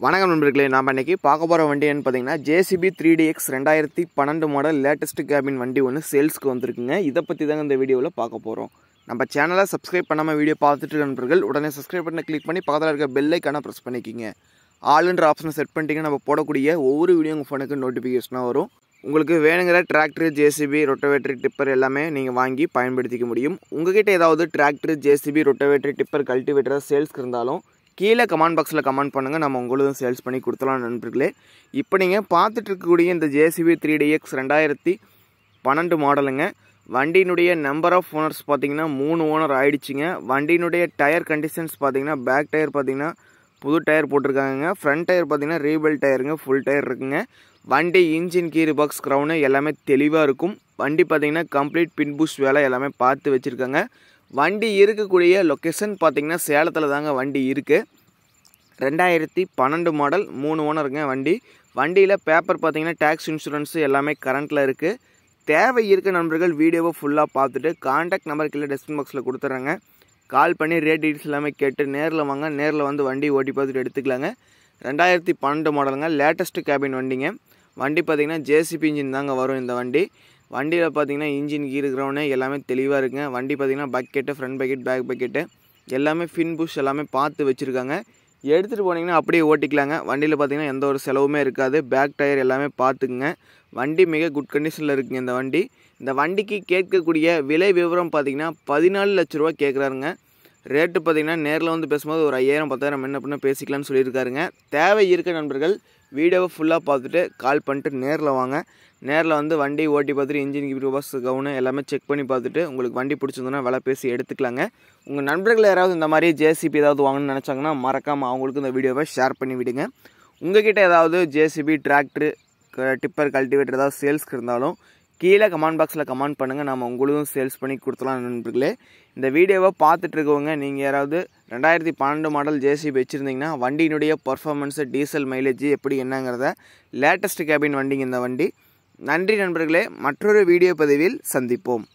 வணக்கம் நண்பர்களே, நாம் இன்னைக்கு பார்க்க போகிற வண்டி என்ன பார்த்தீங்கன்னா JCB 3DX 2012 model latest cabin வண்டி ஒன்று சேல்ஸ்க்கு வந்திருக்குங்க. இதை பற்றி தாங்க இந்த வீடியோவில் பார்க்க போகிறோம். நம்ம சேனலை சப்ஸ்கிரைப் பண்ணாமல் வீடியோ பார்த்துட்டு நண்பர்கள் உடனே சப்ஸ்கிரைப் பண்ணி கிளிக் பண்ணி பக்கத்தில் இருக்க பெல் ஐக்கானை ப்ரெஸ் பண்ணிக்கிங்க. ஆளுன்ற ஆப்ஷனை செட் பண்ணிட்டீங்கன்னா நம்ம போடக்கூடிய ஒவ்வொரு வீடியோ உங்கள் ஃபோனுக்கு நோட்டிஃபிகேஷனாக வரும். உங்களுக்கு வேணுங்கிற டிராக்டர், ஜேசிபி, ரொட்டவேட்டரி, டிப்பர் எல்லாமே நீங்கள் வாங்கி பயன்படுத்திக்க முடியும். உங்கள்கிட்ட ஏதாவது டிராக்டர், ஜேசிபி, ரொட்டவேட்டரி, டிப்பர், கல்டிவேட்டர் சேல்ஸ்க்கு இருந்தாலும் கீழே கமெண்ட் பாக்ஸில் கமெண்ட் பண்ணுங்கள். நம்ம உங்களுக்கும் சேல்ஸ் பண்ணி கொடுத்துலாம் நண்பர்களே. இப்போ நீங்கள் பார்த்துட்டு இருக்கக்கூடிய இந்த ஜேசிபி 3DX 2012 மாடலுங்க. வண்டியினுடைய நம்பர் ஆஃப் ஓனர்ஸ் பார்த்தீங்கன்னா 3 ஓனர் ஆகிடுச்சிங்க. வண்டியினுடைய டயர் கண்டிஷன்ஸ் பார்த்தீங்கன்னா பேக் டயர் பார்த்தீங்கன்னா புது டயர் போட்டிருக்காங்க. ஃப்ரண்ட் டயர் பார்த்தீங்கன்னா ரீபில்ட் டயருங்க, ஃபுல் டயர் இருக்குங்க. வண்டி இன்ஜின், கீர் பாக்ஸ், க்ரௌனு எல்லாமே தெளிவாக இருக்கும். வண்டி பார்த்தீங்கன்னா கம்ப்ளீட் பின் புஷ் வேலை எல்லாமே பார்த்து வச்சுருக்காங்க. வண்டி இருக்கக்கூடிய லொக்கேஷன் பார்த்திங்கன்னா சேலத்தில் தாங்க வண்டி இருக்குது. 2012 மாடல், 3 ஓனருங்க வண்டி. வண்டியில் பேப்பர் பார்த்திங்கன்னா டேக்ஸ், இன்சூரன்ஸு எல்லாமே கரண்ட்டில் இருக்குது. தேவை இருக்க நண்பர்கள் வீடியோவை ஃபுல்லாக பார்த்துட்டு கான்டாக்ட் நம்பர் கீழே டிஸ்கிரிப்ஷன் பாக்ஸில் கொடுத்துட்றாங்க. கால் பண்ணி ரேட் டீட்டெயில்ஸ் எல்லாமே கேட்டு நேரில் வாங்க. நேரில் வந்து வண்டி ஓட்டி பார்த்துட்டு எடுத்துக்கலாங்க. 2012 மாடலுங்க, லேட்டஸ்ட்டு கேபின் வண்டிங்க. வண்டி பார்த்திங்கன்னா ஜேசிபி இன்ஜின் தாங்க வரும் இந்த வண்டி. வண்டியில் பார்த்தீங்கன்னா இன்ஜின், கீர், கிரவுண்டு எல்லாமே தெளிவாக இருக்குங்க. வண்டி பார்த்திங்கன்னா bucket, front bucket, back bucket எல்லாமே ஃபின் புஷ் எல்லாமே பார்த்து வச்சுருக்காங்க. எடுத்துகிட்டு போனீங்கன்னா அப்படியே ஓட்டிக்கலாங்க. வண்டியில் பார்த்திங்கன்னா எந்த ஒரு செலவுமே இருக்காது. பேக் டயர் எல்லாமே பார்த்துக்குங்க. வண்டி மிக குட் கண்டிஷனில் இருக்குங்க இந்த வண்டி. இந்த வண்டிக்கு கேட்கக்கூடிய விலை விவரம் பார்த்திங்கன்னா 14 லட்ச ரூபா கேட்குறாருங்க. ரேட்டு பார்த்திங்கன்னா நேரில் வந்து பேசும்போது ஒரு 5000 10,000 என்ன பண்ண பேசிக்கலாம்னு சொல்லியிருக்காருங்க. தேவை இருக்க நண்பர்கள் வீடியோவை ஃபுல்லாக பார்த்துட்டு கால் பண்ணிட்டு நேரில் வாங்க. நேரில் வந்து வண்டி ஓட்டி பார்த்துட்டு இன்ஜின், கீர் பாக்ஸ், கவுனு எல்லாமே செக் பண்ணி பார்த்துட்டு உங்களுக்கு வண்டி பிடிச்சிருந்தோன்னா விலை பேசி எடுத்துக்கலாங்க. உங்கள் நண்பர்கள் யாராவது இந்த மாதிரி ஜேசிபி ஏதாவது வாங்கணும்னு நினச்சாங்கன்னா மறக்காமல் அவங்களுக்கு இந்த வீடியோவை ஷேர் பண்ணி விடுங்க. உங்கள்கிட்ட ஏதாவது ஜேசிபி, டிராக்டரு, டிப்பர், கல்டிவேட்டர் ஏதாவது சேல்ஸ்க்கு இருந்தாலும் கீழே கமெண்ட் பாக்ஸில் கமெண்ட் பண்ணுங்கள். நம்ம உங்களுக்கும் சேல்ஸ் பண்ணி கொடுத்துலாம் நண்பர்களே. இந்த வீடியோவை பார்த்துட்டு இருக்கவங்க நீங்கள் யாராவது 2012 மாடல் ஜேசிபி வச்சுருந்தீங்கன்னா வண்டியினுடைய பர்ஃபார்மன்ஸு, டீசல் மைலேஜ் எப்படி என்னங்கிறத லேட்டஸ்ட் கேபின் வண்டிங்க இந்த வண்டி. நன்றி நண்பர்களே, மற்றொரு வீடியோ பதிவில் சந்திப்போம்.